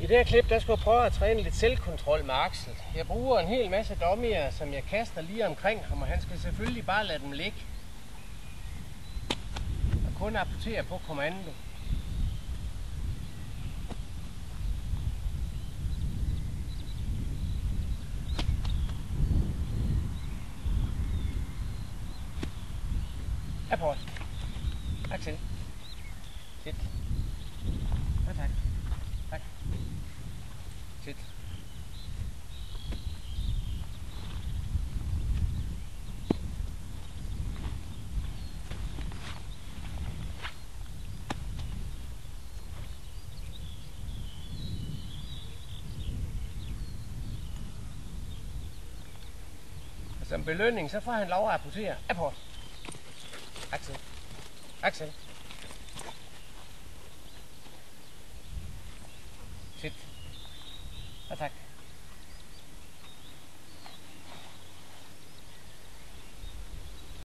I det her klip, der skal jeg prøve at træne lidt selvkontrol med Axel. Jeg bruger en hel masse dummier, som jeg kaster lige omkring ham, og han skal selvfølgelig bare lade dem ligge. Og kun apportere på kommando. Apport. Axel. Sit. Ja, tak. Tak. Sit. Og som belønning, så får han lov at apportere. Apport. Axel. Axel. Sit. Ja, tak.